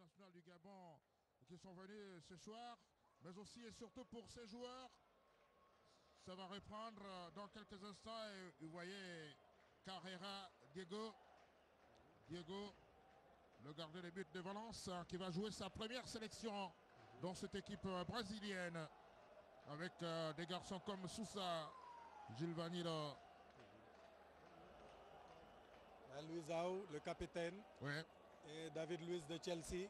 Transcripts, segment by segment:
nationale du Gabon qui sont venus ce soir, mais aussi et surtout pour ces joueurs. Ça va reprendre dans quelques instants et vous voyez Carrera, Diego, le gardien des buts de Valence, qui va jouer sa première sélection dans cette équipe brésilienne avec des garçons comme Sousa, Gilvanilo. Luisao, le capitaine, Ouais. et David Luiz de Chelsea.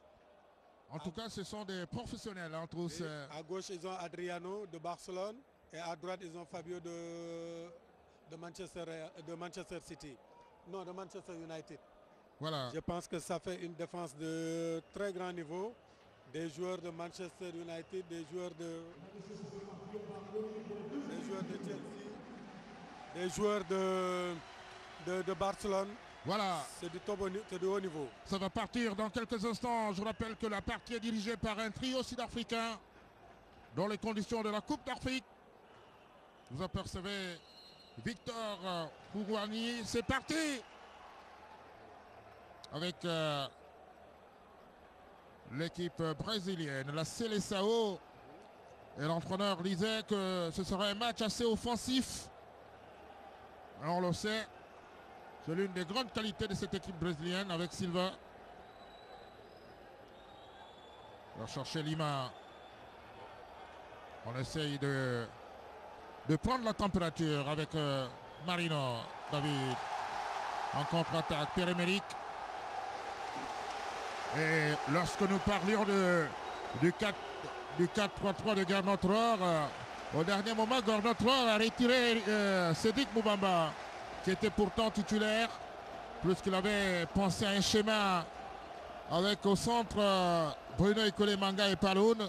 En tout cas, ce sont des professionnels, hein, tous. À gauche, ils ont Adriano de Barcelone et à droite, ils ont Fabio de Manchester City. Non, de Manchester United. Voilà. Je pense que ça fait une défense de très grand niveau. Des joueurs de Manchester United, des joueurs de Chelsea, des joueurs de Barcelone. Voilà. C'est du haut niveau. Ça va partir dans quelques instants. Je rappelle que la partie est dirigée par un trio sud-africain dans les conditions de la Coupe d'Afrique. Vous apercevez Victor Pourouani. C'est parti avec l'équipe brésilienne, la Seleção. Et l'entraîneur disait que ce serait un match assez offensif. Alors on le sait. C'est l'une des grandes qualités de cette équipe brésilienne avec Silva. On va chercher Lima. On essaye de prendre la température avec Marino, David. En contre-attaque, Pierre-Emerick. Et lorsque nous parlions du 4-3-3 de Gernot Rohr, au dernier moment, Gernot Rohr a retiré Cédric Moubamba, qui était pourtant titulaire, plus qu'il avait pensé à un schéma avec au centre Bruno Ikolemanga et Paloun.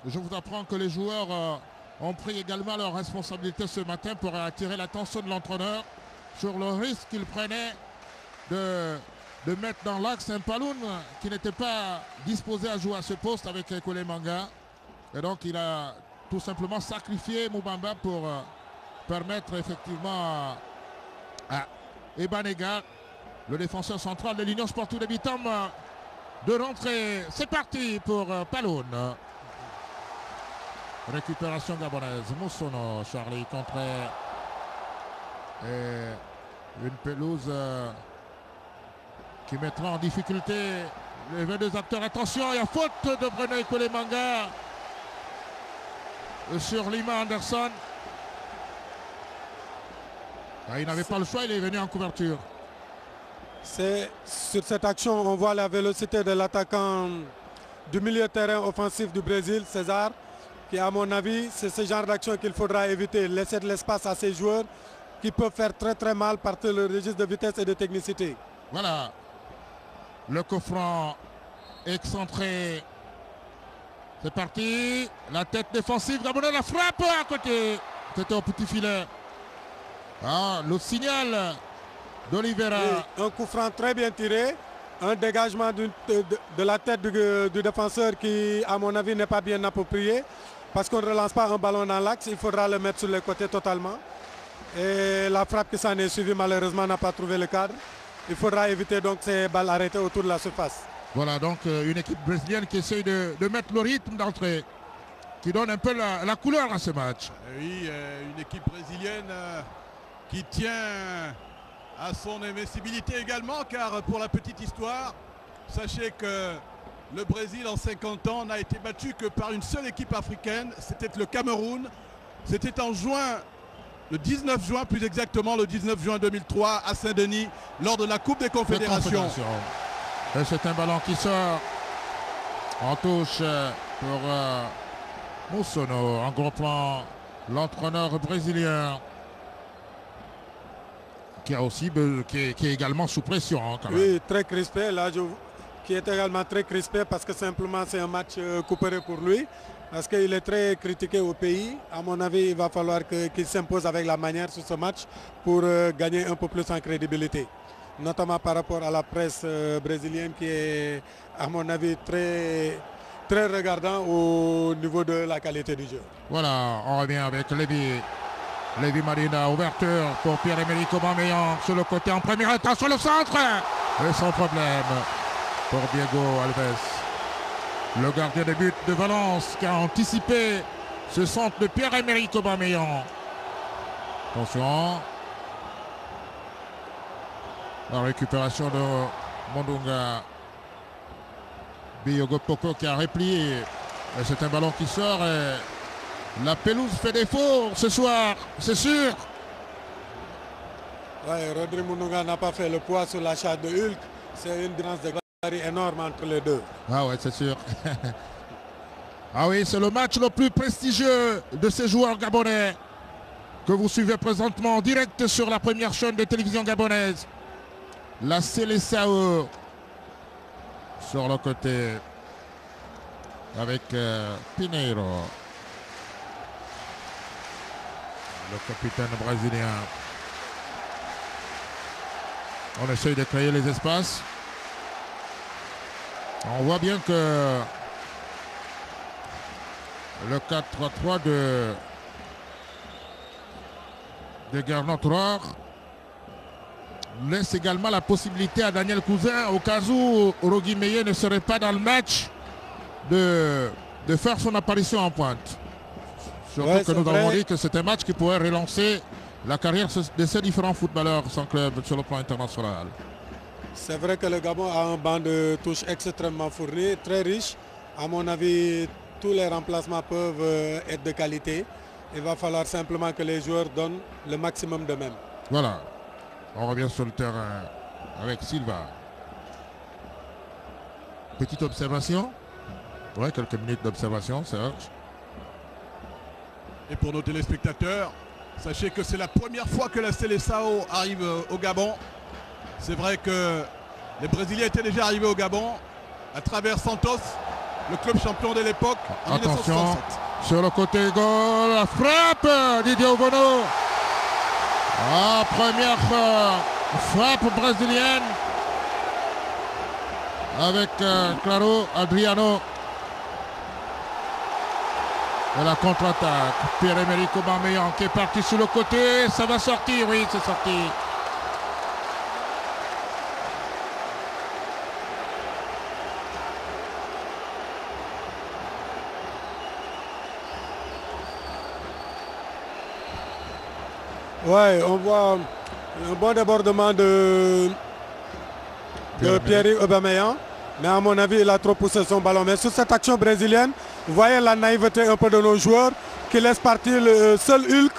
Je vous apprends que les joueurs ont pris également leurs responsabilités ce matin pour attirer l'attention de l'entraîneur sur le risque qu'il prenait de mettre dans l'axe un Paloun qui n'était pas disposé à jouer à ce poste avec Ikolemanga. Et donc il a tout simplement sacrifié Moubamba pour permettre effectivement à Ebanega, le défenseur central de l'Union Sportive de Bitam, de rentrer. C'est parti pour Paloun. Récupération gabonaise. Moussono, Charlie, contre une pelouse qui mettra en difficulté les 22 acteurs. Attention, il y a faute de Bruno Ikolemanga sur Lima Anderson. Il n'avait pas le choix, il est venu en couverture. Sur cette action, on voit la vélocité de l'attaquant du milieu de terrain offensif du Brésil, César, qui à mon avis, c'est ce genre d'action qu'il faudra éviter. Laisser de l'espace à ces joueurs qui peuvent faire très très mal par le registre de vitesse et de technicité. Voilà. Le coup franc excentré. C'est parti. La tête défensive, Gabonais, la frappe à côté. C'était au petit filet. Ah, le signal d'Oliveira. Un coup franc très bien tiré. Un dégagement de la tête du défenseur qui, à mon avis, n'est pas bien approprié. Parce qu'on ne relance pas un ballon dans l'axe. Il faudra le mettre sur les côtés totalement. Et la frappe qui s'en est suivie, malheureusement, n'a pas trouvé le cadre. Il faudra éviter donc ces balles arrêtées autour de la surface. Voilà, donc une équipe brésilienne qui essaye de mettre le rythme d'entrée, qui donne un peu la couleur à ce match. Oui, une équipe brésilienne qui tient à son invincibilité également, car pour la petite histoire, sachez que le Brésil en 50 ans n'a été battu que par une seule équipe africaine, c'était le Cameroun. C'était en juin, le 19 juin plus exactement, le 19 juin 2003 à Saint-Denis, lors de la Coupe des Confédérations. Et c'est un ballon qui sort en touche pour Moussono. En gros plan, l'entraîneur brésilien qui est également sous pression. Hein, quand même. Oui, très crispé. Là, qui est également très crispé parce que simplement c'est un match coupéré pour lui. Parce qu'il est très critiqué au pays. À mon avis, il va falloir qu'il s'impose avec la manière sur ce match pour gagner un peu plus en crédibilité. Notamment par rapport à la presse brésilienne qui est, à mon avis, très, très regardant au niveau de la qualité du jeu. Voilà, on revient avec Lévi Marina, ouverture pour Pierre-Emerick Aubameyang sur le côté en première état sur le centre. Et sans problème pour Diego Alves. Le gardien de but de Valence qui a anticipé ce centre de Pierre-Emerick Aubameyang. Attention. La récupération de Mondonga. Diogo Poko qui a replié. C'est un ballon qui sort. Et la pelouse fait défaut ce soir, c'est sûr. Ouais, Rodri Mondonga n'a pas fait le poids sur la charge de Hulk. C'est une différence de gabarit énorme entre les deux. Ah ouais, c'est sûr. Ah oui, c'est le match le plus prestigieux de ces joueurs gabonais que vous suivez présentement en direct sur la première chaîne de télévision gabonaise. La Seleção sur le côté avec Pinheiro, le capitaine brésilien. On essaye de créer les espaces. On voit bien que le 4-3-3 de Gernot Rohr laisse également la possibilité à Daniel Cousin, au cas où Rogi Meillet ne serait pas dans le match, de faire son apparition en pointe. Surtout que nous avons dit que c'est un match qui pourrait relancer la carrière de ces différents footballeurs sans club sur le plan international. C'est vrai que le Gabon a un banc de touche extrêmement fourni, très riche. À mon avis, tous les remplacements peuvent être de qualité. Il va falloir simplement que les joueurs donnent le maximum d'eux-mêmes. Voilà. On revient sur le terrain avec Silva. Petite observation. Ouais, quelques minutes d'observation, Serge. Et pour nos téléspectateurs, sachez que c'est la première fois que la Seleção arrive au Gabon. C'est vrai que les Brésiliens étaient déjà arrivés au Gabon à travers Santos, le club champion de l'époque en Attention, 1967. Sur le côté gauche, la frappe Didier Obono. Ah, première frappe brésilienne avec Claro Adriano. Et la contre-attaque. Pierre-Emerick Aubameyang qui est parti sur le côté. Ça va sortir, oui, c'est sorti. Ouais, on voit un bon débordement de Pierre-Emerick Aubameyang. Mais à mon avis, il a trop poussé son ballon. Mais sur cette action brésilienne, vous voyez la naïveté un peu de nos joueurs qui laissent partir le seul Hulk.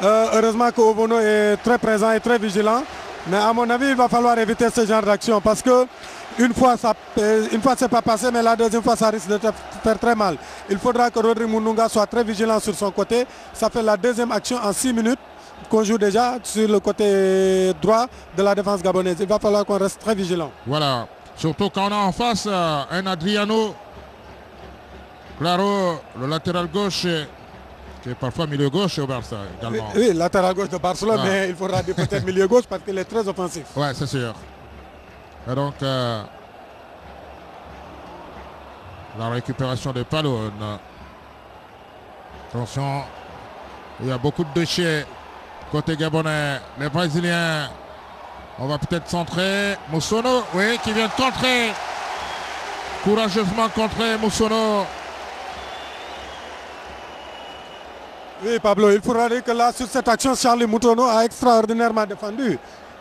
Heureusement qu'Obono est très présent et très vigilant. Mais à mon avis, il va falloir éviter ce genre d'action parce que une fois c'est pas passé, mais la deuxième fois ça risque de faire très mal. Il faudra que Rodri Mondonga soit très vigilant sur son côté. Ça fait la deuxième action en 6 minutes qu'on joue déjà sur le côté droit de la défense gabonaise. Il va falloir qu'on reste très vigilant. Voilà. Surtout quand on a en face un Adriano Claro, le latéral gauche, qui est parfois milieu gauche au Barça également. Oui, latéral gauche de Barcelone, mais il faudra dire peut-être milieu gauche parce qu'il est très offensif. Ouais, c'est sûr. Et donc, la récupération de Palone. Attention, il y a beaucoup de déchets côté gabonais. Les Brésiliens, on va peut-être centrer. Moussono, oui, qui vient de contrer. Courageusement contré Moussono. Oui, Pablo, il faudra dire que là, sur cette action, Charlie Moutonneau a extraordinairement défendu.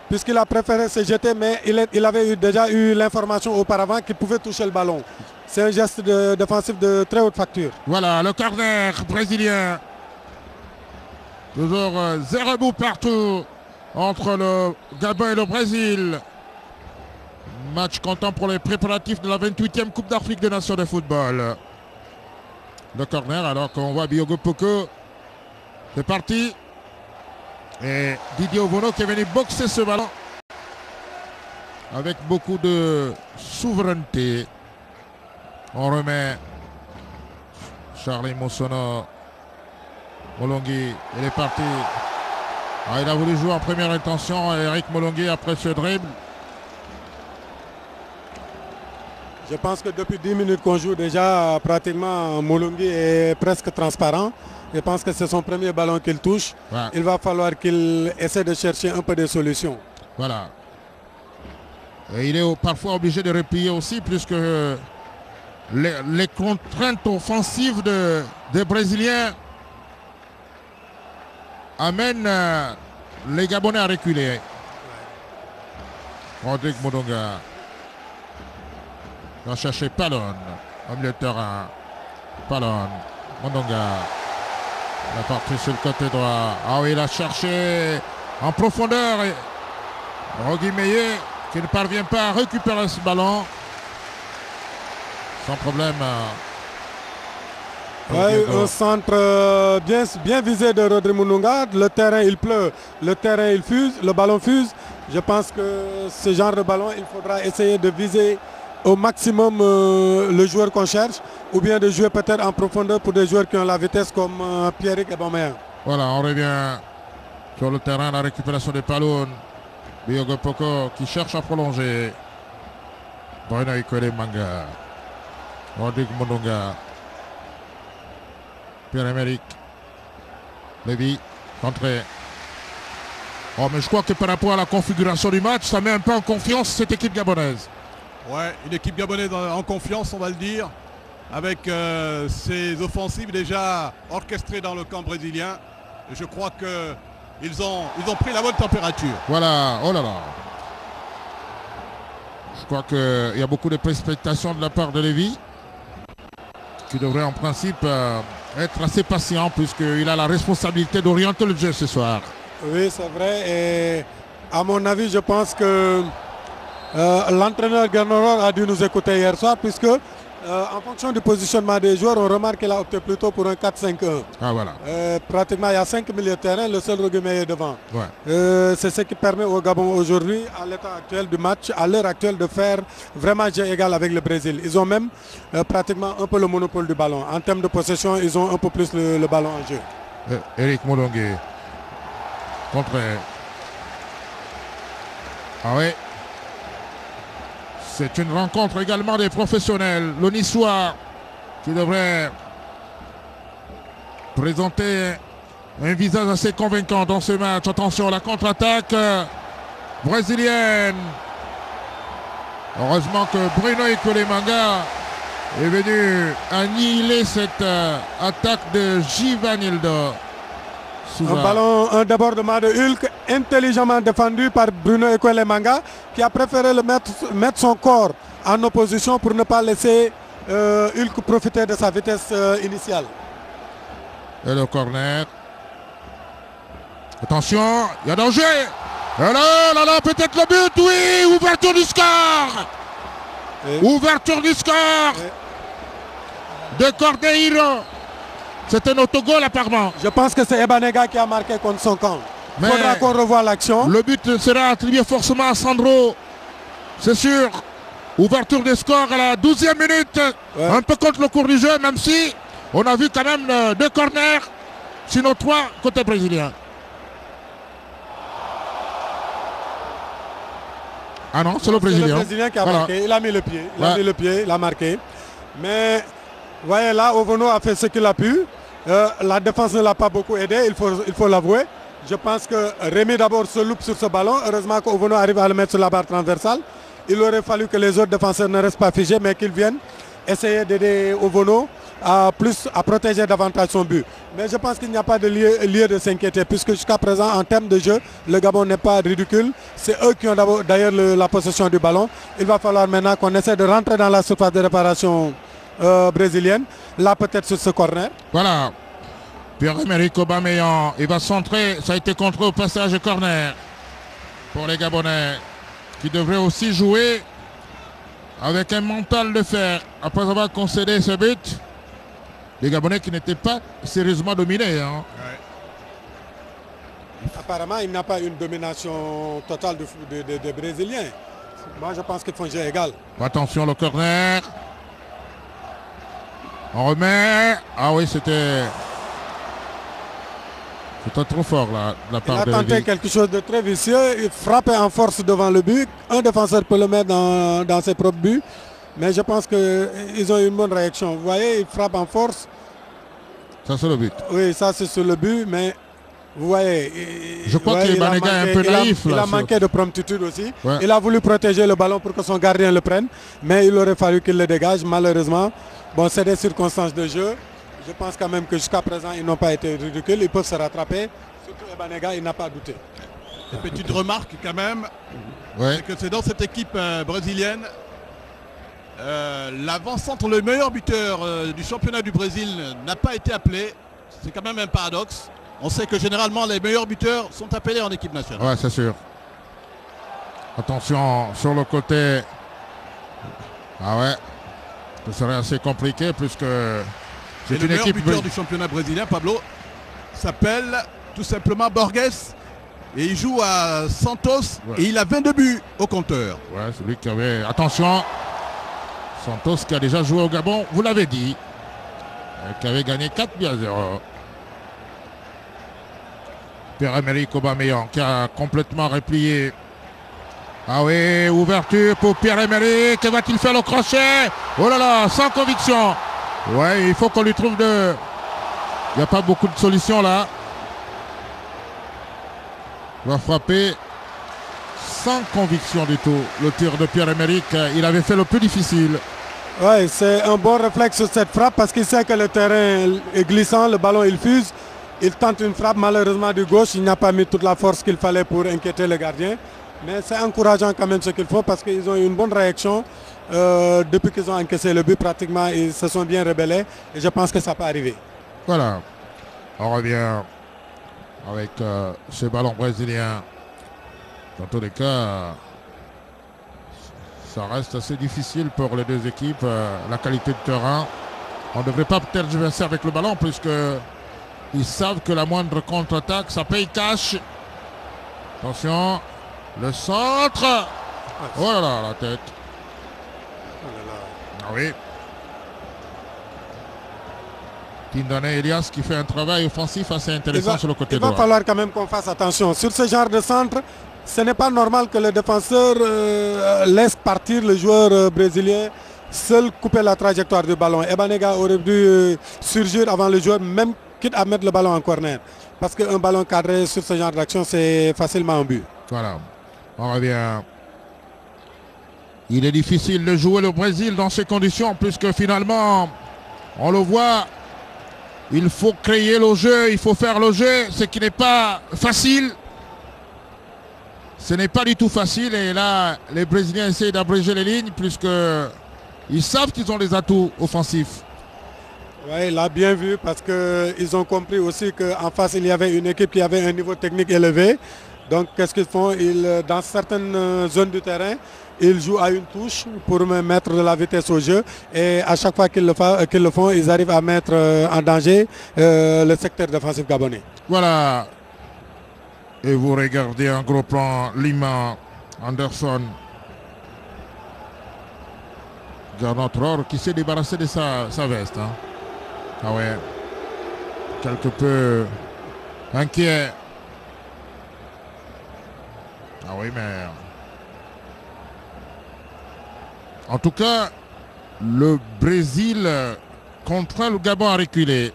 Puisqu'il a préféré se jeter, mais il avait déjà eu l'information auparavant qu'il pouvait toucher le ballon. C'est un geste défensif de très haute facture. Voilà, le corner brésilien. Toujours 0 but partout entre le Gabon et le Brésil. Match comptant pour les préparatifs de la 28e Coupe d'Afrique des Nations de football. Le corner, alors qu'on voit Diogo Poko. C'est parti. Et Didier Obono qui est venu boxer ce ballon avec beaucoup de souveraineté. On remet Charlie Moussono. Molongui, il est parti. Ah, il a voulu jouer en première intention. Eric Molongui après ce dribble. Je pense que depuis 10 minutes qu'on joue déjà, pratiquement Molongui est presque transparent. Je pense que c'est son premier ballon qu'il touche. Ouais. Il va falloir qu'il essaie de chercher un peu de solutions. Voilà. Et il est parfois obligé de replier aussi puisque les contraintes offensives des Brésiliens amènent les Gabonais à reculer. Rodrigue Mondonga va chercher Palon au milieu de terrain. Palon, Mondonga. La partie sur le côté droit. Ah oui, il a cherché en profondeur. Et Rogi Meillet qui ne parvient pas à récupérer ce ballon. Sans problème. Ouais, un centre bien visé de Rodrigue Mondonga. Le terrain il pleut, le terrain il fuse, le ballon fuse. Je pense que ce genre de ballon, il faudra essayer de viser au maximum le joueur qu'on cherche, ou bien de jouer peut-être en profondeur pour des joueurs qui ont la vitesse comme Pierrick Aubameyang. Voilà, on revient sur le terrain, la récupération des Paloun. Diogo Poko qui cherche à prolonger. Bruno Ikwele Manga. Rodrigue Mondonga. Pierre-Emerick. Lévy, rentré. Oh, mais je crois que par rapport à la configuration du match, ça met un peu en confiance cette équipe gabonaise. Ouais, une équipe gabonaise en confiance, on va le dire, avec ses offensives déjà orchestrées dans le camp brésilien. Je crois qu'ils ont pris la bonne température. Voilà, oh là là. Je crois qu'il y a beaucoup de précipitations de la part de Lévy, qui devrait en principe être assez patient, puisqu'il a la responsabilité d'orienter le jeu ce soir. Oui, c'est vrai. Et à mon avis, je pense que l'entraîneur Gernot a dû nous écouter hier soir, puisque en fonction du positionnement des joueurs, on remarque qu'il a opté plutôt pour un 4-5-1. Ah voilà. Pratiquement, il y a 5 milieux de terrain, le seul Rogi Meillet est devant. Ouais. C'est ce qui permet au Gabon aujourd'hui, à l'état actuel du match, à l'heure actuelle, de faire vraiment jeu égal avec le Brésil. Ils ont même pratiquement un peu le monopole du ballon. En termes de possession, ils ont un peu plus le ballon en jeu. Eric Molongue. Contre. Ah oui. C'est une rencontre également des professionnels. Le Niçois qui devrait présenter un visage assez convaincant dans ce match. Attention, la contre-attaque brésilienne. Heureusement que Bruno Ikwele Manga est venu annihiler cette attaque de Givanildo. Un ballon, un débordement de Hulk intelligemment défendu par Bruno Ikwele Manga, qui a préféré mettre son corps en opposition pour ne pas laisser Hulk profiter de sa vitesse initiale. Et le corner. Attention, il y a danger. Et là, peut-être le but, oui, ouverture du score. Ouverture du score de Cordeiro. C'est un autogol apparemment. Je pense que c'est Ebanega qui a marqué contre son camp. Il faudra qu'on revoie l'action. Le but sera attribué forcément à Sandro. C'est sûr. Ouverture des scores à la 12e minute. Ouais. Un peu contre le cours du jeu, même si on a vu quand même 2 corners. Sinon 3 côté brésilien. Ah non, c'est le Brésilien. C'est le Brésilien qui a marqué. Il a mis le pied. Il a mis le pied, il a marqué. Mais vous voyez là, Ovono a fait ce qu'il a pu. La défense ne l'a pas beaucoup aidé, il faut l'avouer. Je pense que Rémi d'abord se loupe sur ce ballon. Heureusement qu'Ovono arrive à le mettre sur la barre transversale. Il aurait fallu que les autres défenseurs ne restent pas figés, mais qu'ils viennent essayer d'aider Ovono à protéger davantage son but. Mais je pense qu'il n'y a pas de lieu de s'inquiéter, puisque jusqu'à présent, en termes de jeu, le Gabon n'est pas ridicule. C'est eux qui ont d'ailleurs la possession du ballon. Il va falloir maintenant qu'on essaie de rentrer dans la surface de réparation brésilienne, là peut-être sur ce corner. Voilà, Pierre-Emerick Aubameyang, il va centrer, ça a été contré au passage de corner pour les Gabonais, qui devraient aussi jouer avec un mental de fer, après avoir concédé ce but. Les Gabonais qui n'étaient pas sérieusement dominés. Hein. Ouais. Apparemment, il n'y a pas une domination totale des Brésiliens. Moi, je pense qu'ils font jeu égal. Attention, le corner. On remet. Ah oui, c'était trop fort là, de la part de Il a tenté quelque chose de très vicieux. Il frappait en force devant le but. Un défenseur peut le mettre dans ses propres buts. Mais je pense qu'ils ont une bonne réaction. Vous voyez, il frappe en force. Ça, c'est le but. Oui, ça, c'est sur le but. Mais Vous voyez, je crois que Banega est un peu naïf. Il a manqué de promptitude aussi. Ouais. Il a voulu protéger le ballon pour que son gardien le prenne, mais il aurait fallu qu'il le dégage. Malheureusement, bon, c'est des circonstances de jeu. Je pense quand même que jusqu'à présent, ils n'ont pas été ridicules. Ils peuvent se rattraper. Surtout Banega, il n'a pas douté. Une petite remarque quand même, c'est que c'est dans cette équipe brésilienne, l'avant-centre, le meilleur buteur du championnat du Brésil n'a pas été appelé. C'est quand même un paradoxe. On sait que généralement les meilleurs buteurs sont appelés en équipe nationale. Ouais, c'est sûr. Attention sur le côté. Ah ouais. Ce serait assez compliqué puisque c'est une équipe. Le buteur du championnat brésilien, Pablo, s'appelle tout simplement Borges. Et il joue à Santos et il a 22 buts au compteur. Ouais, celui qui avait. Attention. Santos qui a déjà joué au Gabon, vous l'avez dit. Qui avait gagné 4-0. Pierre-Emerick Aubameyang qui a complètement replié. Ah oui, ouverture pour Pierre-Emerick. Que va-t-il faire le crochet? Oh là là, sans conviction. Ouais, il faut qu'on lui trouve de... Il n'y a pas beaucoup de solutions là. Il va frapper sans conviction du tout. Le tir de Pierre-Emerick, il avait fait le plus difficile. Oui, c'est un bon réflexe sur cette frappe parce qu'il sait que le terrain est glissant, le ballon il fuse. Il tente une frappe malheureusement du gauche, il n'a pas mis toute la force qu'il fallait pour inquiéter le gardien. Mais c'est encourageant quand même ce qu'il faut parce qu'ils ont eu une bonne réaction. Depuis qu'ils ont encaissé le but, pratiquement ils se sont bien rebellés et je pense que ça peut arriver. Voilà, on revient avec ce ballon brésilien. Dans tous les cas, ça reste assez difficile pour les deux équipes. La qualité de terrain, on ne devrait pas tergiverser avec le ballon puisque ils savent que la moindre contre-attaque, ça paye cash. Attention, le centre. Oh là là, la tête. Ah oui. Tindane Elias qui fait un travail offensif assez intéressant sur le côté droit. Il va falloir quand même qu'on fasse attention. Sur ce genre de centre, ce n'est pas normal que le défenseur laisse partir le joueur brésilien seul couper la trajectoire du ballon. Et Banega aurait dû surgir avant le joueur, même quitte à mettre le ballon en corner. Parce qu'un ballon cadré sur ce genre d'action, c'est facilement un but. Voilà, on revient. Il est difficile de jouer le Brésil dans ces conditions, puisque finalement, on le voit, il faut créer le jeu, il faut faire le jeu, ce qui n'est pas facile. Ce n'est pas du tout facile, et là, les Brésiliens essayent d'abréger les lignes, puisqu'ils savent qu'ils ont des atouts offensifs. Oui, il a bien vu parce qu'ils ont compris aussi qu'en face, il y avait une équipe qui avait un niveau technique élevé. Donc, qu'est-ce qu'ils font? Dans certaines zones du terrain, ils jouent à une touche pour mettre de la vitesse au jeu. Et à chaque fois qu'ils le font, ils arrivent à mettre en danger le secteur défensif gabonais. Voilà. Et vous regardez un gros plan, Lima, Anderson. Gernot Rohr qui s'est débarrassé de sa veste. Hein. Ah ouais. Quelque peu inquiet. Ah oui, mais... En tout cas, le Brésil contraint le Gabon à reculer.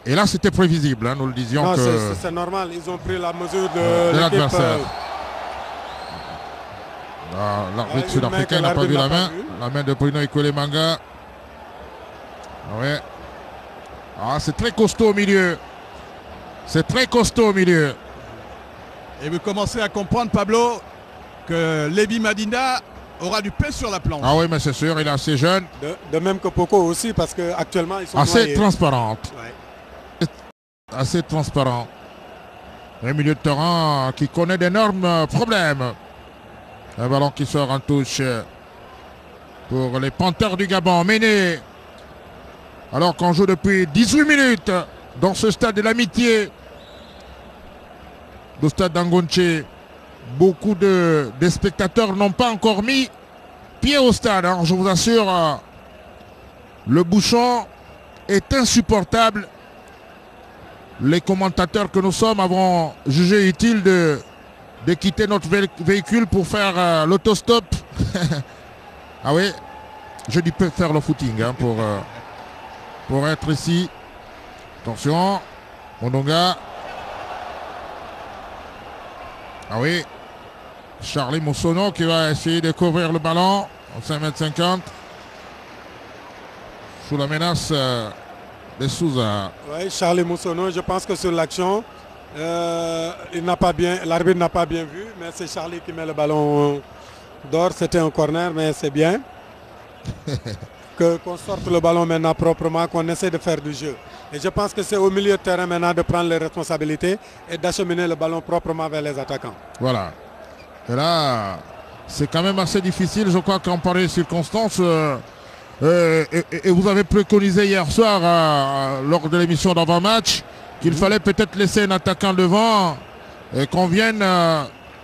Et là, c'était prévisible, hein, nous le disions. Non, que c'est normal, ils ont pris la mesure de l'adversaire. L'arbitre sud-africain n'a pas vu la main. La main de Bruno Ikolemanga. Ah ouais. Ah, c'est très costaud au milieu. C'est très costaud au milieu. Et vous commencez à comprendre, Pablo, que Lévi Madinda aura du pain sur la planche. Ah oui, mais c'est sûr, il est assez jeune. De même que Poco aussi, parce qu'actuellement, ils sont assez noyés. Transparente. Ouais. Assez transparent. Un milieu de terrain qui connaît d'énormes problèmes. Un ballon qui sort en touche pour les Panthères du Gabon. Menés. Alors qu'on joue depuis 18 minutes dans ce stade de l'amitié. Le stade d'Angonche. Beaucoup de spectateurs n'ont pas encore mis pied au stade. Alors je vous assure, le bouchon est insupportable. Les commentateurs que nous sommes avons jugé utile de quitter notre véhicule pour faire l'autostop. Ah oui, je dis faire le footing hein, pour être ici. Attention, Mondonga. Ah oui. Charlie Moussono qui va essayer de couvrir le ballon. 5,50 m. Sous la menace de Souza. Oui, Charlie Moussono, je pense que sur l'action, l'arbitre n'a pas bien vu, mais c'est Charlie qui met le ballon d'or. C'était un corner, mais c'est bien qu'on sorte le ballon maintenant proprement, qu'on essaie de faire du jeu. Et je pense que c'est au milieu de terrain maintenant de prendre les responsabilités et d'acheminer le ballon proprement vers les attaquants. Voilà. Et là, c'est quand même assez difficile, je crois qu'en pareille circonstance, et vous avez préconisé hier soir, lors de l'émission d'avant-match, qu'il fallait peut-être laisser un attaquant devant et qu'on vienne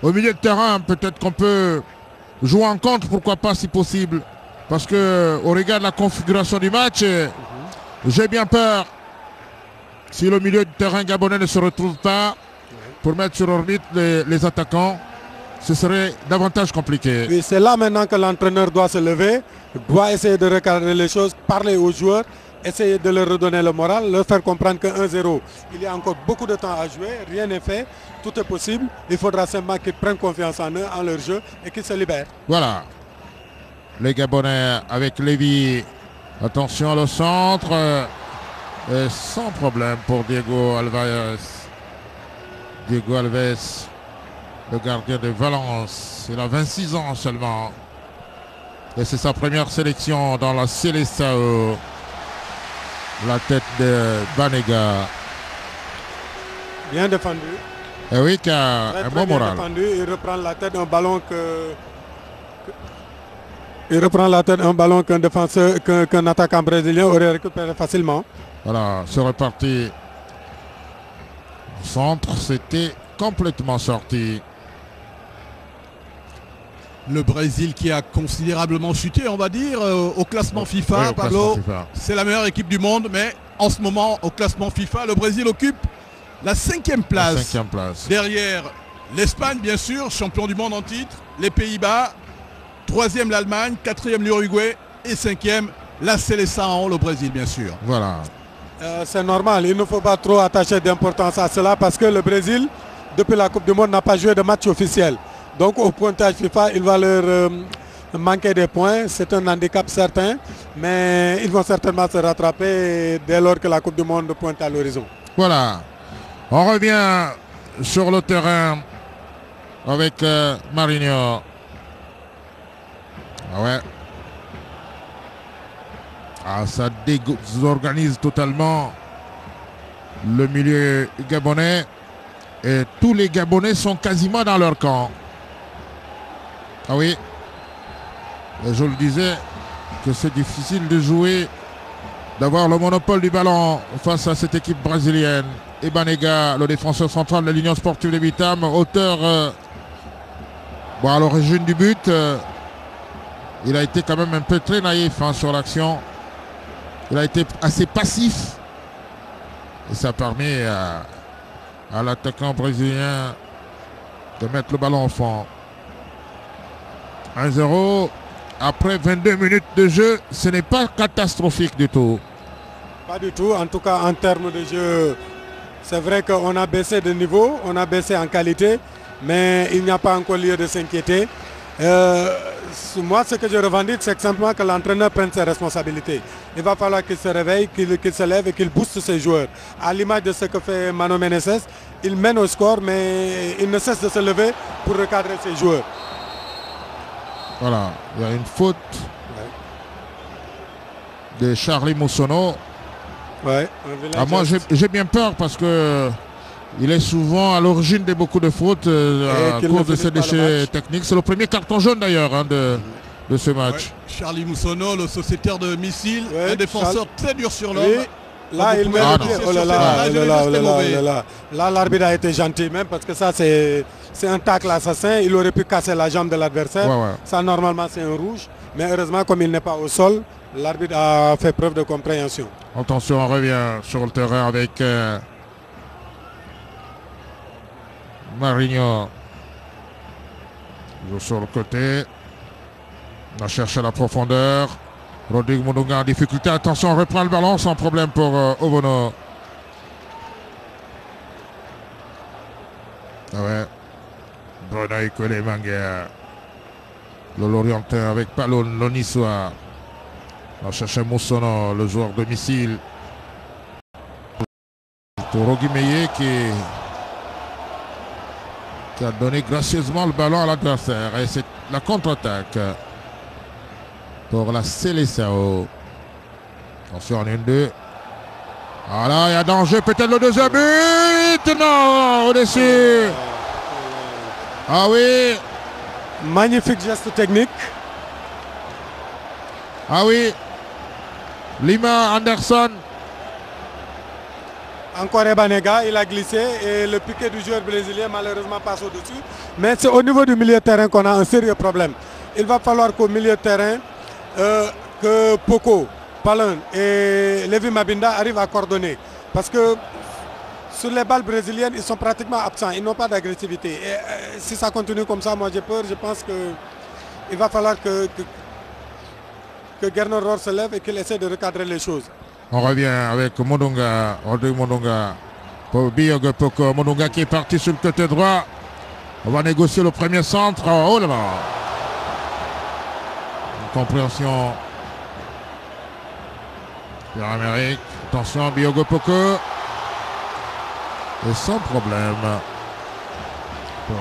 au milieu de terrain. Peut-être qu'on peut jouer en contre, pourquoi pas si possible. Parce qu'au regard de la configuration du match, j'ai bien peur, si le milieu de terrain gabonais ne se retrouve pas pour mettre sur orbite les attaquants, ce serait davantage compliqué. Oui, c'est là maintenant que l'entraîneur doit se lever, doit essayer de recadrer les choses, parler aux joueurs, essayer de leur redonner le moral, leur faire comprendre que 1-0, il y a encore beaucoup de temps à jouer, rien n'est fait, tout est possible. Il faudra simplement qu'ils prennent confiance en eux, en leur jeu et qu'ils se libèrent. Voilà. Les Gabonais avec Lévy. Attention au centre. Et sans problème pour Diego Alves. Diego Alves, le gardien de Valence. Il a 26 ans seulement. Et c'est sa première sélection dans la Seleção. La tête de Banega. Bien défendu. Et oui, qui a un bon moral. Défendu. Il reprend la tête d'un ballon il reprend la tête d'un ballon qu'un défenseur, qu'un attaquant brésilien aurait récupéré facilement. Voilà, c'est reparti. Centre, c'était complètement sorti. Le Brésil qui a considérablement chuté, on va dire, au classement FIFA. Oui, Pablo, c'est la meilleure équipe du monde, mais en ce moment, au classement FIFA, le Brésil occupe la 5e place. La 5e place. Derrière l'Espagne, bien sûr, champion du monde en titre, les Pays-Bas, 3e l'Allemagne, 4e l'Uruguay et 5e la Seleção, le Brésil, bien sûr. Voilà. C'est normal, il ne faut pas trop attacher d'importance à cela parce que le Brésil, depuis la Coupe du Monde, n'a pas joué de match officiel. Donc au pointage FIFA, il va leur manquer des points. C'est un handicap certain, mais ils vont certainement se rattraper dès lors que la Coupe du Monde pointe à l'horizon. Voilà. On revient sur le terrain avec Marinho. Ah ouais. Ah, ça désorganise totalement le milieu gabonais. Et tous les Gabonais sont quasiment dans leur camp. Ah oui. Et je le disais que c'est difficile de jouer, d'avoir le monopole du ballon face à cette équipe brésilienne. Et Banega, le défenseur central de l'Union Sportive de Bitam, auteur à l'origine du but. Il a été quand même un peu très naïf sur l'action. Il a été assez passif. Et ça permet à l'attaquant brésilien de mettre le ballon au fond. 1-0. Après 22 minutes de jeu, ce n'est pas catastrophique du tout. Pas du tout. En tout cas, en termes de jeu, c'est vrai qu'on a baissé de niveau, on a baissé en qualité, mais il n'y a pas encore lieu de s'inquiéter. Moi, ce que je revendique, c'est simplement que l'entraîneur prenne ses responsabilités. Il va falloir qu'il se réveille, qu'il se lève et qu'il booste ses joueurs. À l'image de ce que fait Mano Menezes, il mène au score, mais il ne cesse de se lever pour recadrer ses joueurs. Voilà, il y a une faute de Charlie Moussono. Ouais, moi, j'ai bien peur parce que il est souvent à l'origine de beaucoup de fautes à cause de ses déchets techniques. C'est le premier carton jaune d'ailleurs de ce match. Ouais. Charlie Moussono, le sociétaire de missiles, un défenseur très dur sur l'homme. Oui. Là, il met le pied. Oh là là, là, l'arbitre a été gentil même parce que ça, c'est un tacle assassin. Il aurait pu casser la jambe de l'adversaire. Ouais. Ça, normalement, c'est un rouge. Mais heureusement, comme il n'est pas au sol, l'arbitre a fait preuve de compréhension. Attention, on revient sur le terrain avec Marinho. Toujours sur le côté. On a cherché la profondeur. Rodrigue Mondonga en difficulté. Attention, on reprend le ballon sans problème pour Ovono. Ekele Manguer. L'Orientin avec Palon, le Niçois. On cherche Moussono, le joueur domicile. Pour Rogi Meillet qui a donné gracieusement le ballon à l'adversaire. Et c'est la contre-attaque pour la Seleção. Attention, en 1-2. Voilà, il y a danger, peut-être le deuxième but. Non, au-dessus. Ah oui. Magnifique geste technique. Ah oui. Lima Anderson. Encore Ebanega, il a glissé et le piqué du joueur brésilien malheureusement passe au-dessus. Mais c'est au niveau du milieu de terrain qu'on a un sérieux problème. Il va falloir qu'au milieu de terrain, que Poco, Palon et Levi Mabinda arrivent à coordonner. Parce que sur les balles brésiliennes, ils sont pratiquement absents. Ils n'ont pas d'agressivité. Et si ça continue comme ça, moi j'ai peur. Je pense qu'il va falloir que Gernot Rohr se lève et qu'il essaie de recadrer les choses. On revient avec Mondonga, Rodrigue Mondonga, pour Biogo Poco. Mondonga qui est parti sur le côté droit. On va négocier le premier centre. Oh là là. Une compréhension. Pierre-Amérique. Attention, Biogo Poco. Et sans problème pour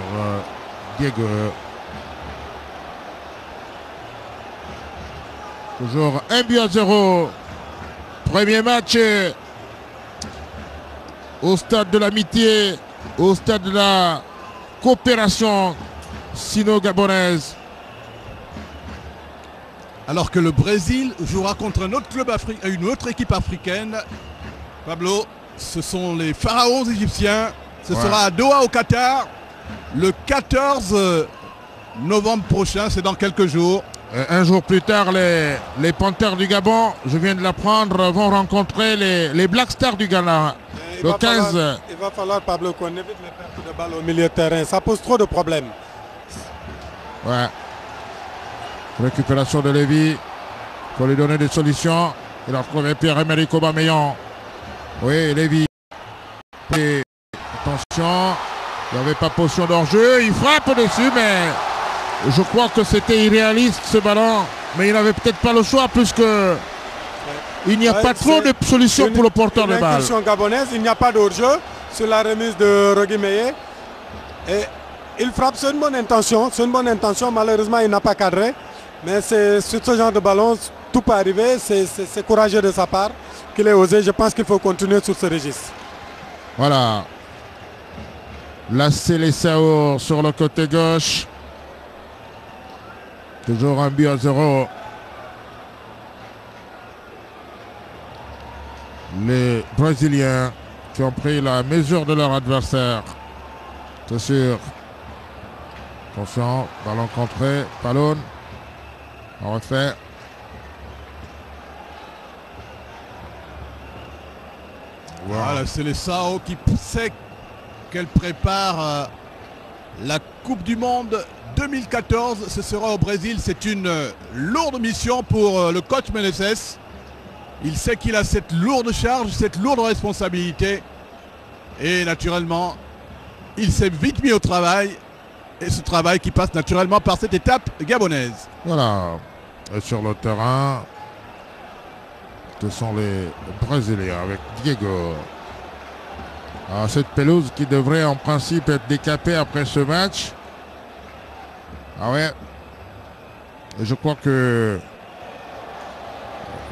Diego. Toujours 1-0. Premier match au stade de l'amitié, au stade de la coopération sino-gabonaise. Alors que le Brésil jouera contre un autre club une autre équipe africaine. Pablo, ce sont les pharaons égyptiens. Ce sera à Doha au Qatar le 14 novembre prochain, c'est dans quelques jours. Un jour plus tard, les Panthères du Gabon, je viens de l'apprendre, vont rencontrer les Black Stars du Ghana. Le 15. Il va falloir, Pablo, qu'on évite les pertes de balles au milieu de terrain. Ça pose trop de problèmes. Ouais. Récupération de Lévy. Il faut lui donner des solutions. Il a trouvé Pierre-Emerick Aubameyang. Oui, Lévy. Et attention. Il n'y avait pas potion d'hors-jeu. Il frappe dessus, mais je crois que c'était irréaliste ce ballon. Mais il n'avait peut-être pas le choix puisque il n'y a pas trop de solutions pour le porteur de balle. Gabonaise, il n'y a pas d'hors-jeu sur la remise de Rogi Meillet. Et il frappe, c'est une bonne intention. C'est une bonne intention. Malheureusement, il n'a pas cadré. Mais c'est sur ce genre de ballon, tout peut arriver. C'est courageux de sa part qu'il ait osé. Je pense qu'il faut continuer sur ce registre. Voilà. La Seleção sur le côté gauche. Toujours 1-0. Les Brésiliens qui ont pris la mesure de leur adversaire. C'est sûr. Attention, ballon contré, Palon. On refait. Voilà, c'est les Sao qui sait qu'elle prépare la Coupe du Monde 2014. Ce sera au Brésil. C'est une lourde mission pour le coach Meneses. Il sait qu'il a cette lourde charge, cette lourde responsabilité. Et naturellement, il s'est vite mis au travail. Et ce travail qui passe naturellement par cette étape gabonaise. Voilà. Et sur le terrain, ce sont les Brésiliens avec Diego. Alors, cette pelouse qui devrait en principe être décapée après ce match. Ah ouais. Et je crois que...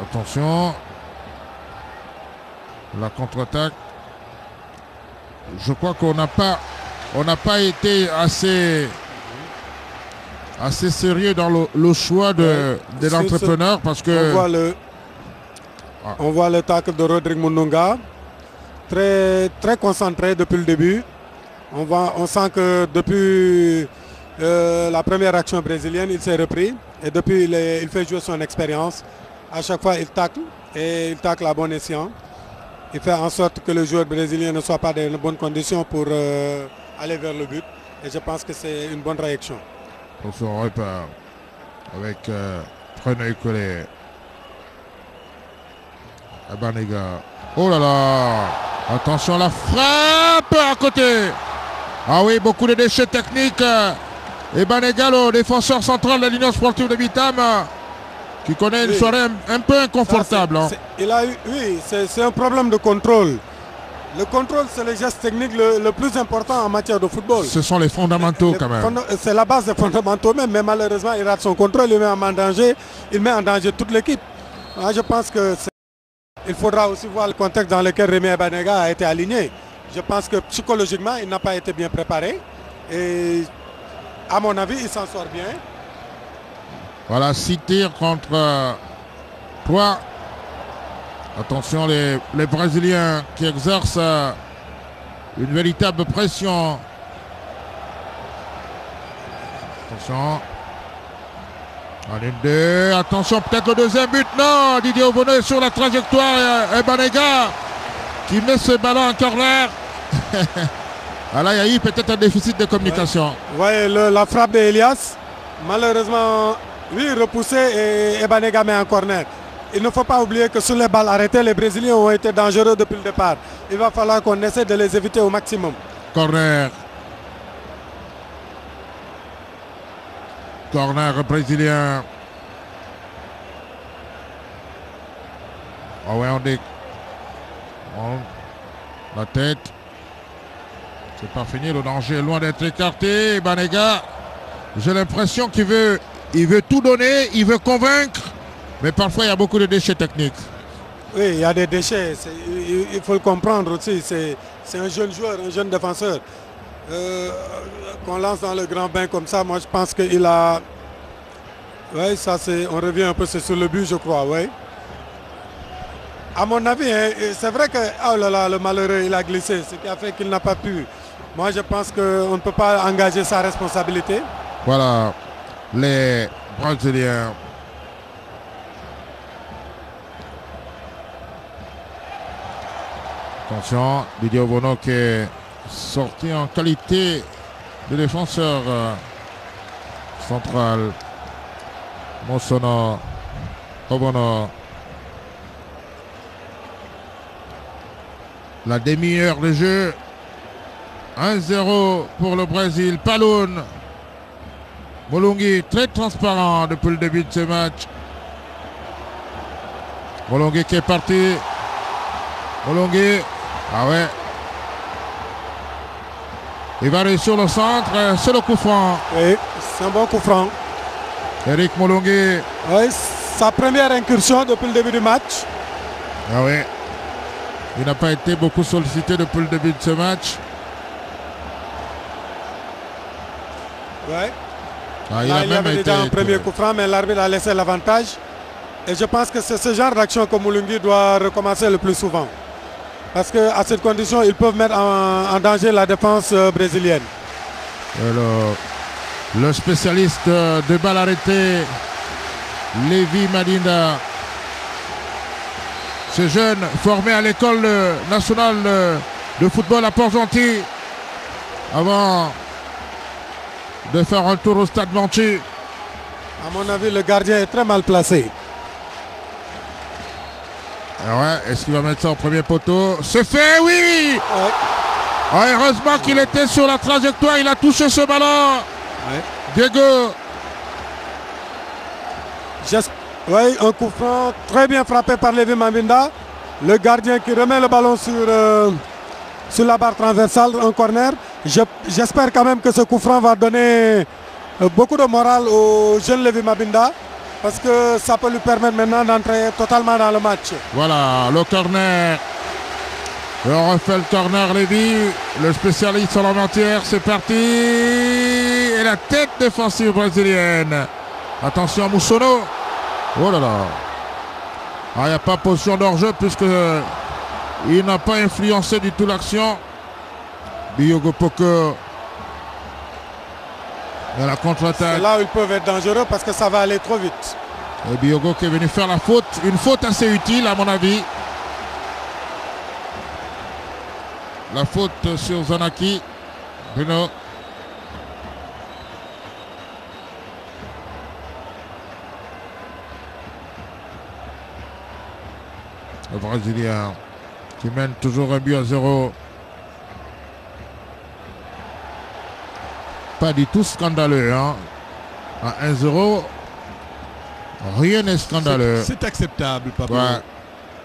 Attention. La contre-attaque. Je crois qu'on n'a pas été assez sérieux dans le choix de l'entrepreneur parce que... On voit le tacle de Rodrigue Mondonga. Très, très concentré depuis le début. On sent que depuis la première action brésilienne, il s'est repris. Et depuis, il fait jouer son expérience. À chaque fois, il tacle. Et il tacle à bon escient. Il fait en sorte que le joueur brésilien ne soit pas dans de bonnes conditions pour aller vers le but. Et je pense que c'est une bonne réaction. On se repart avec Preneuil Collet. Abanega. Oh là là! Attention, la frappe à côté! Ah oui, beaucoup de déchets techniques Et Banega, le défenseur central de l'Union sportive de Bitam, qui connaît une soirée un peu inconfortable. Oui, c'est un problème de contrôle. Le contrôle, c'est le geste technique le plus important en matière de football. Ce sont les fondamentaux quand même. C'est la base des fondamentaux même, mais malheureusement, il rate son contrôle, il met en danger toute l'équipe. Je pense qu'il faudra aussi voir le contexte dans lequel Rémi Banega a été aligné. Je pense que psychologiquement, il n'a pas été bien préparé. Et à mon avis, il s'en sort bien. Voilà, 6 tirs contre 3. Attention, les Brésiliens qui exercent une véritable pression. Attention. En 1-2. Attention, peut-être le deuxième but. Non, Didier Obono est sur la trajectoire. Et Banega qui met ce ballon en corner. Là, il y a eu peut-être un déficit de communication. Ouais, la frappe d'Elias, malheureusement, oui, repoussé et Banega met en corner. Il ne faut pas oublier que sur les balles arrêtées, les Brésiliens ont été dangereux depuis le départ. Il va falloir qu'on essaie de les éviter au maximum. Corner. Corner brésilien. Ah ouais, la tête. C'est pas fini, le danger est loin d'être écarté. Banega, j'ai l'impression qu'il veut tout donner, il veut convaincre. Mais parfois, il y a beaucoup de déchets techniques. Oui, il y a des déchets. Il faut le comprendre aussi. C'est un jeune joueur, un jeune défenseur. Qu'on lance dans le grand bain comme ça, moi, je pense qu'il a... Oui, ça, on revient un peu sur le but, je crois, oui. À mon avis, hein, c'est vrai que... Oh là là, le malheureux, il a glissé, ce qui a fait qu'il n'a pas pu. Moi, je pense qu'on ne peut pas engager sa responsabilité. Voilà, les Brésiliens. Attention, Didier Obono qui est sorti en qualité de défenseur central. Moussono, Obono. La demi-heure de jeu. 1-0 pour le Brésil. Paloun. Molongi très transparent depuis le début de ce match. Molongi qui est parti. Molongi. Ah ouais. Il va aller sur le centre. C'est le coup franc. Oui, c'est un bon coup franc. Eric Molongi. Oui, sa première incursion depuis le début du match. Ah ouais. Il n'a pas été beaucoup sollicité depuis le début de ce match. Ouais. Ah, il y avait déjà un premier coup franc, mais l'arbitre a laissé l'avantage. Et je pense que c'est ce genre d'action que Molongi doit recommencer le plus souvent. Parce qu'à cette condition, ils peuvent mettre en danger la défense brésilienne. Le spécialiste de balles arrêtées, Lévi Madinda. Ce jeune formé à l'école nationale de football à Port-Gentil avant de faire un tour au stade Manchi. À mon avis, le gardien est très mal placé. Ouais, est-ce qu'il va mettre ça au premier poteau? C'est fait, oui! Ouais. Ah, heureusement qu'il était sur la trajectoire, il a touché ce ballon. Ouais. Diego. Oui, un coup franc très bien frappé par Lévi Mambinda. Le gardien qui remet le ballon sur la barre transversale, un corner. J'espère quand même que ce coup franc va donner beaucoup de morale au jeune Lévi Mambinda. Parce que ça peut lui permettre maintenant d'entrer totalement dans le match. Voilà, le corner. On refait le corner, Lévi. Le spécialiste en la matière, c'est parti. Et la tête défensive brésilienne. Attention à Moussono. Oh là là. Ah, il n'y a pas position d'hors-jeu puisque il n'a pas influencé du tout l'action. Diogo Poko. Et la contre-attaque. C'est là où ils peuvent être dangereux parce que ça va aller trop vite. Et Diogo qui est venu faire la faute. Une faute assez utile à mon avis. La faute sur Zanaki. Bruno. Le Brésilien qui mène toujours un but à 0. pas du tout scandaleux. Hein. À 1-0, rien n'est scandaleux. C'est acceptable, Pablo. Ouais.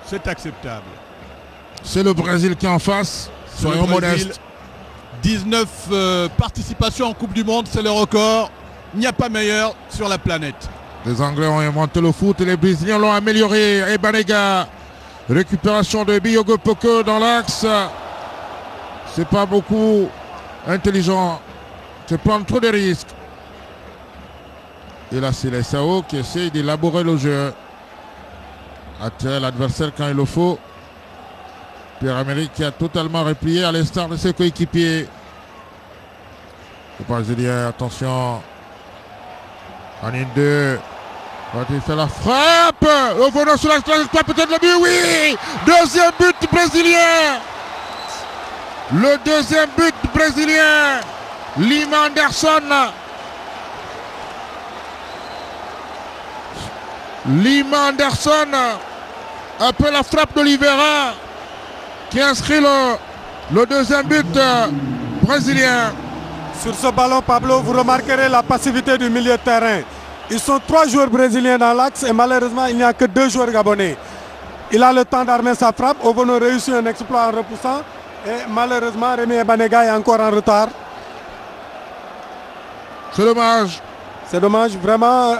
C'est acceptable. C'est le Brésil qui est en face. Soyons modestes. 19 participations en Coupe du Monde, c'est le record. Il n'y a pas meilleur sur la planète. Les Anglais ont inventé le foot et les Brésiliens l'ont amélioré. Et Banega, récupération de Diogo Poko dans l'axe. C'est pas beaucoup intelligent. C'est prendre trop de risques. Et là, c'est les Sao qui essayent d'élaborer le jeu. Attirer l'adversaire quand il le faut. Pierre-Emerick qui a totalement replié à l'instar de ses coéquipiers. Le Brésilien, attention. En une deux. Quand il fait la frappe. Ovono sur la trajectoire, peut-être le but, oui. Deuxième but brésilien. Le deuxième but brésilien. Lima Anderson. Lima Anderson. Après la frappe d'Oliveira qui inscrit le deuxième but brésilien. Sur ce ballon, Pablo, vous remarquerez la passivité du milieu de terrain. Ils sont 3 joueurs brésiliens dans l'axe et malheureusement, il n'y a que 2 joueurs gabonais. Il a le temps d'armer sa frappe. Ovono réussit un exploit en repoussant. Et malheureusement, Rémi Banega est encore en retard. C'est dommage. C'est dommage, vraiment.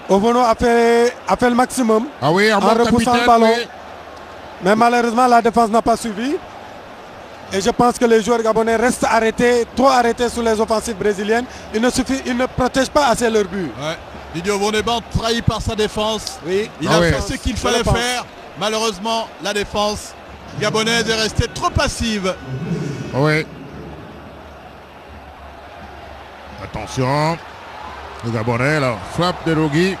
Ovono a fait le maximum en repoussant le ballon. Oui. Mais malheureusement, la défense n'a pas suivi. Et je pense que les joueurs gabonais restent arrêtés, trop arrêtés sous les offensives brésiliennes. Ils ne protègent pas assez leur but. Ouais. Didier Vonneban trahi par sa défense. Oui. Il a fait ce qu'il fallait faire. Malheureusement, la défense gabonaise est restée trop passive. Oui. Attention. Le Gabonais, la frappe de Rogui.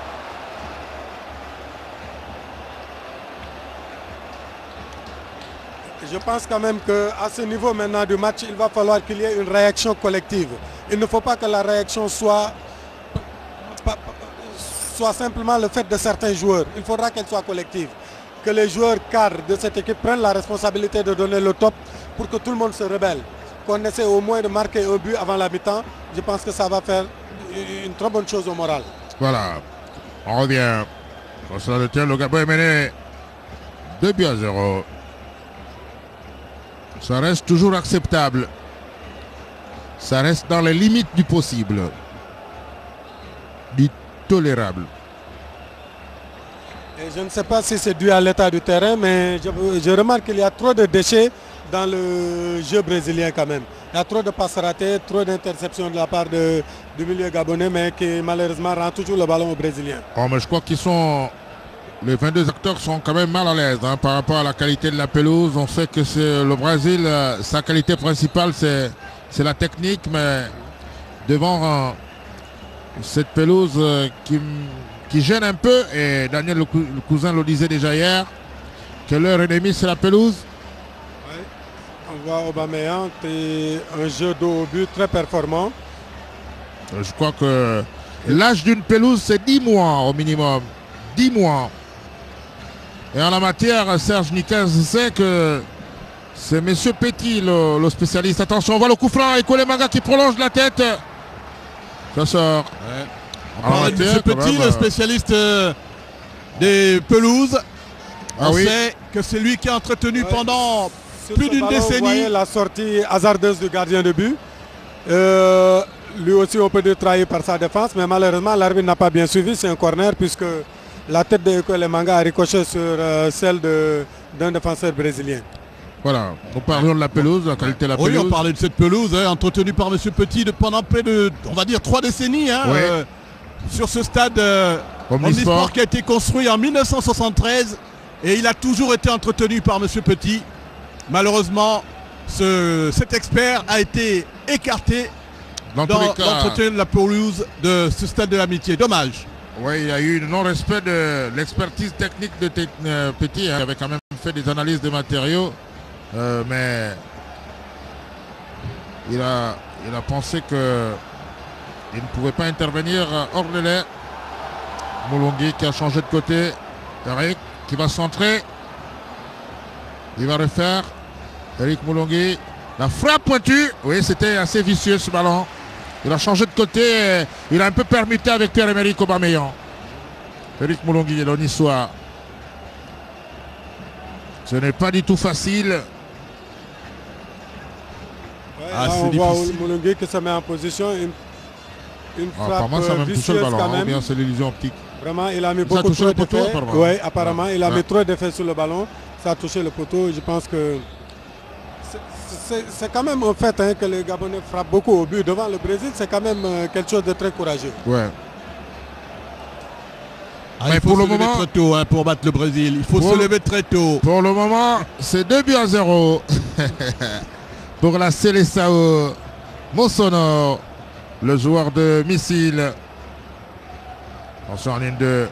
Je pense quand même qu'à ce niveau maintenant du match, il va falloir qu'il y ait une réaction collective. Il ne faut pas que la réaction soit simplement le fait de certains joueurs. Il faudra qu'elle soit collective. Que les joueurs cadres de cette équipe prennent la responsabilité de donner le top pour que tout le monde se rebelle. Qu'on essaie au moins de marquer un but avant la mi-temps. Je pense que ça va faire une très bonne chose au moral. Voilà. On revient. Le Gabon est mené 2-0. Ça reste toujours acceptable. Ça reste dans les limites du possible. Du tolérable. Et je ne sais pas si c'est dû à l'état du terrain, mais je remarque qu'il y a trop de déchets dans le jeu brésilien quand même. Il y a trop de passes ratées, trop d'interceptions de la part du milieu gabonais, mais qui malheureusement rend toujours le ballon aux Brésiliens. Oh, mais je crois qu'ils sont... Les 22 acteurs sont quand même mal à l'aise par rapport à la qualité de la pelouse. On sait que c'est le Brésil, sa qualité principale c'est la technique, mais devant cette pelouse qui gêne un peu, et Daniel le cousin le disait déjà hier, que leur ennemi c'est la pelouse. Oui. On voit Aubameyang, un jeu d'eau au but très performant. Je crois que l'âge d'une pelouse c'est 10 mois au minimum. 10 mois. Et en la matière, Serge Niquez sait que c'est M. Petit le spécialiste. Attention, on voit le coup franc et Kolemanga qui prolonge la tête. Ça sort. Ouais. On parle de M. Petit, le spécialiste des pelouses. On sait que c'est lui qui a entretenu pendant plus d'une décennie. Vous voyez la sortie hasardeuse du gardien de but. Lui aussi, on peut dire trahi par sa défense, mais malheureusement, l'arbitre n'a pas bien suivi. C'est un corner puisque la tête de Kolemanga a ricoché sur celle d'un défenseur brésilien. Voilà, nous parlions de la pelouse, de la qualité de la pelouse. Oui, on parlait de cette pelouse, entretenue par M. Petit pendant près de, on va dire, 3 décennies. Sur ce stade omnisport qui a été construit en 1973. Et il a toujours été entretenu par M. Petit. Malheureusement, cet expert a été écarté dans l'entretien de la pelouse de ce stade de l'amitié. Dommage. Oui, il y a eu un non-respect de l'expertise technique de Petit. Il avait quand même fait des analyses de matériaux. Mais il a pensé qu'il ne pouvait pas intervenir hors délai. Moulongui qui a changé de côté. Eric qui va centrer. Il va refaire. Eric Moulongui. La frappe pointue. Oui, c'était assez vicieux ce ballon. Il a changé de côté. Il a un peu permuté avec Pierre-Emerick Aubameyang. Eric Moulongui, le Niçois. Ce n'est pas du tout facile. Ouais, là, on voit Moulongui qui se met en position. Une frappe vicieuse quand même. Bien, c'est l'illusion optique. Vraiment, il a mis beaucoup trop d'effets. Oui, apparemment, il a mis trop d'effets sur le ballon. Ça a touché le poteau. Je pense que c'est quand même un fait que les Gabonais frappent beaucoup au but devant le Brésil. C'est quand même quelque chose de très courageux. Ouais. Mais pour le moment, très tôt pour battre le Brésil. Il faut se lever très tôt. Pour le moment, c'est 2-0 pour la Seleção Mossonor, le joueur de missile. Attention en ligne 2.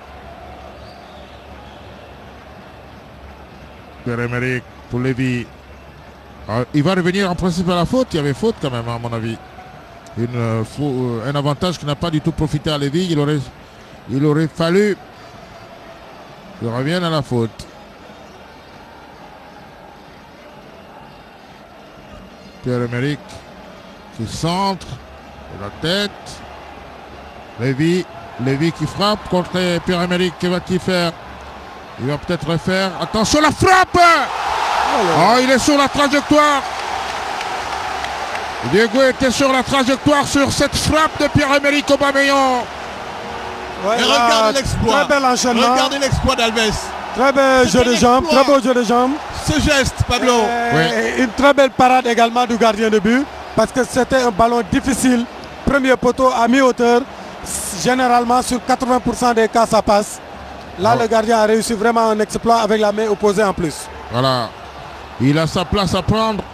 Pierre-Emerick pour Lévy. Il va revenir en principe à la faute. Il y avait faute quand même, à mon avis. Un avantage qui n'a pas du tout profité à Lévy. Il aurait fallu qu'il revienne à la faute. Pierre-Emerick qui centre de la tête. Lévy qui frappe contre Pierre-Emerick. Que va-t-il faire? Il va peut-être refaire. Attention, la frappe! Oh, il est sur la trajectoire. Diego était sur la trajectoire sur cette frappe de Pierre-Emerick Aubameyang. Ouais, et regardez l'exploit. Très bel enchaînement. Regardez l'exploit d'Alves. Très bel jeu de jambes, très beau jeu de jambes. Ce geste, Pablo. Et une très belle parade également du gardien de but. Parce que c'était un ballon difficile. Premier poteau à mi-hauteur. Généralement, sur 80% des cas, ça passe. Là, le gardien a réussi vraiment un exploit avec la main opposée en plus. Voilà. Il a sa place à prendre.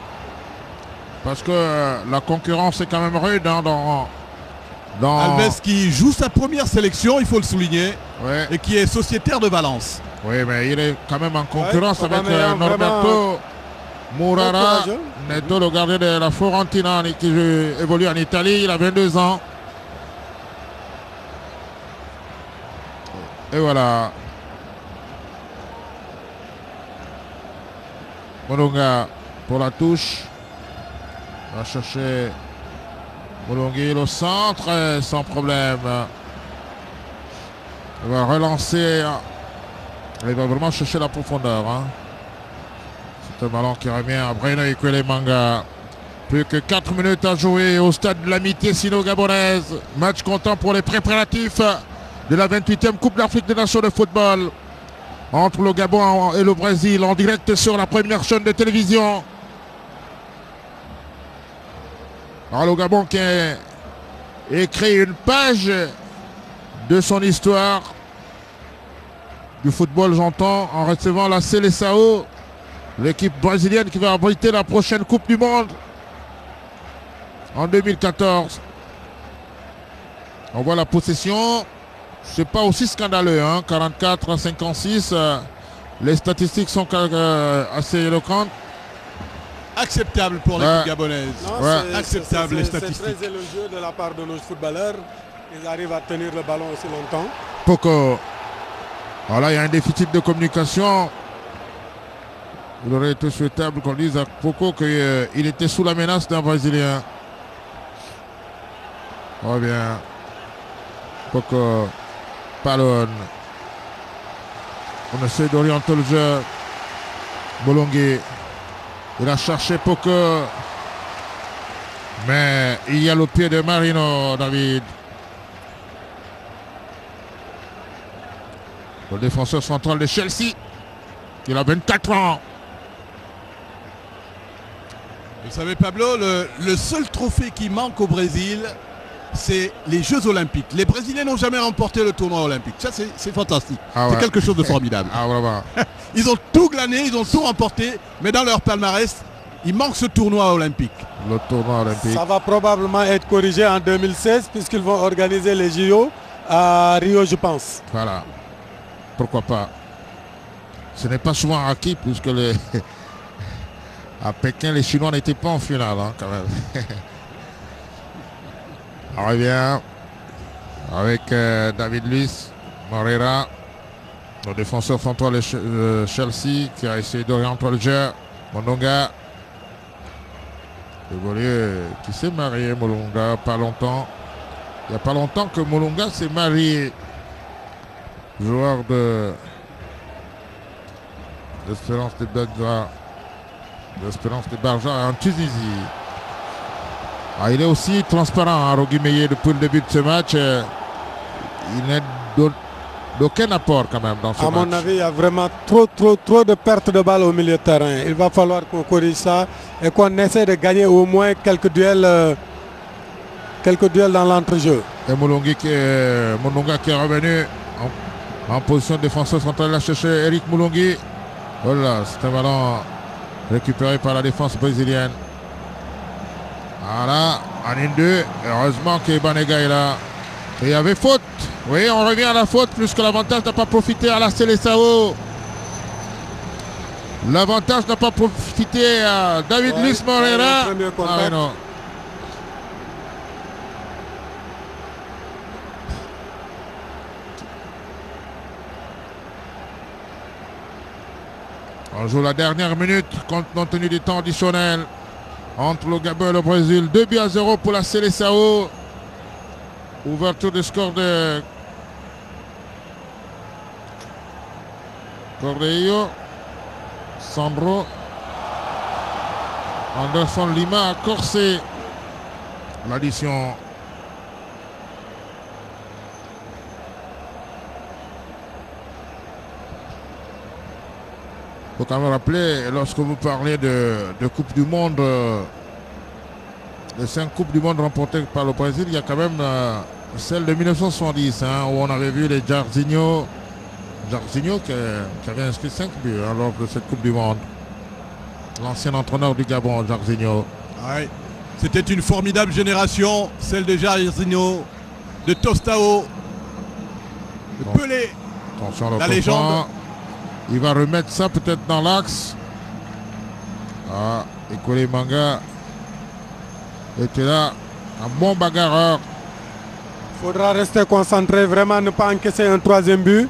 Parce que la concurrence est quand même rude dans... Alves qui joue sa première sélection, il faut le souligner. Ouais. Et qui est sociétaire de Valence. Oui, mais il est quand même en concurrence avec Norberto Mourara, Neto, le gardien de la Fiorentina qui évolue en Italie. Il a 22 ans. Et voilà. Molonga pour la touche. On va chercher Moulongui au centre sans problème. Il va relancer. Il va vraiment chercher la profondeur. C'est un ballon qui revient à Breno Manga. Plus que 4 minutes à jouer au stade de l'amitié sino-gabonaise. Match comptant pour les préparatifs de la 28e Coupe d'Afrique des Nations de football. Entre le Gabon et le Brésil en direct sur la première chaîne de télévision. Alors le Gabon qui a écrit une page de son histoire du football, j'entends, en recevant la Seleção, l'équipe brésilienne qui va abriter la prochaine Coupe du Monde en 2014. On voit la possession, c'est pas aussi scandaleux, 44 à 56. Les statistiques sont assez éloquentes. Acceptable pour l'équipe gabonaise. Acceptable les statistiques. C'est très élogieux de la part de nos footballeurs. Ils arrivent à tenir le ballon aussi longtemps. Poko. Voilà, il y a un déficit de communication. Il aurait été souhaitable qu'on dise à Poko qu'il était sous la menace d'un Brésilien. Oh bien. Poko. Palon. On essaie d'orienter le jeu. Moulongui. Il a cherché Poko. Mais il y a le pied de Marino, David. Le défenseur central de Chelsea. Il a 24 ans. Vous savez, Pablo, le seul trophée qui manque au Brésil, c'est les Jeux Olympiques. Les Brésiliens n'ont jamais remporté le tournoi olympique. Ça, c'est fantastique. C'est quelque chose de formidable. Vraiment. Ils ont tout glané, ils ont tout remporté, mais dans leur palmarès, il manque ce tournoi olympique. Le tournoi olympique. Ça va probablement être corrigé en 2016 puisqu'ils vont organiser les JO à Rio, je pense. Voilà. Pourquoi pas. Ce n'est pas souvent acquis puisque à Pékin, les Chinois n'étaient pas en finale quand même. On revient avec David Luiz, Moreira, le défenseur central de Chelsea qui a essayé d'orienter le jeu. Mondonga. L'évolué qui s'est marié, Molonga, pas longtemps. Il n'y a pas longtemps que Molonga s'est marié. Joueur de l'Espérance de Barja. L'Espérance de Barja en Tunisie. Ah, il est aussi transparent, hein, Rogui Meillet, depuis le début de ce match. Il n'est d'aucun apport quand même dans ce match. À mon avis, il y a vraiment trop de pertes de balles au milieu de terrain. Il va falloir qu'on corrige ça et qu'on essaie de gagner au moins quelques duels dans l'entrejeu. Et Molonga qui est revenu en position de défenseur central. Il a cherché Eric Moulongui. Voilà, c'est un ballon récupéré par la défense brésilienne. Voilà, en 1-2. Heureusement que Banega est là. Et il y avait faute. Oui, on revient à la faute puisque l'avantage n'a pas profité à la Seleção. L'avantage n'a pas profité à David Luiz Moreira. Ah, non. On joue la dernière minute compte tenu du temps additionnel entre le Gabon et le Brésil. 2-0 pour la Seleção. Ouverture du score de Cordeiro. Sandro. Anderson Lima a corsé l'addition. Il faut quand même rappeler, lorsque vous parlez de Coupe du Monde, les 5 Coupes du Monde remportées par le Brésil, il y a quand même celle de 1970, hein, où on avait vu les Jairzinho qui avait inscrit 5 buts lors de cette Coupe du Monde. L'ancien entraîneur du Gabon, Jairzinho. Ouais. C'était une formidable génération, celle de Jairzinho, de Tostão, de Pelé, attention, la légende. Il va remettre ça peut-être dans l'axe. Ah, Ekole Manga était là, un bon bagarreur. Il faudra rester concentré, vraiment ne pas encaisser un 3e but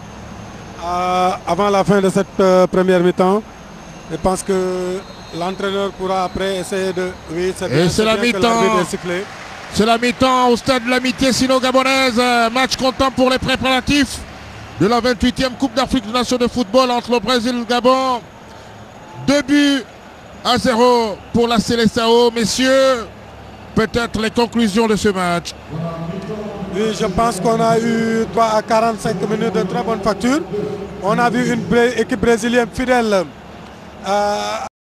avant la fin de cette première mi-temps. Je pense que l'entraîneur pourra après essayer de... Oui, c'est la mi-temps. C'est la mi-temps au stade de l'amitié sino-gabonaise. Match comptant pour les préparatifs de la 28e Coupe d'Afrique des Nations de football entre le Brésil et le Gabon. 2-0 pour la Seleção. Messieurs, peut-être les conclusions de ce match. Oui, je pense qu'on a eu 3 à 45 minutes de très bonne facture. On a vu une équipe brésilienne fidèle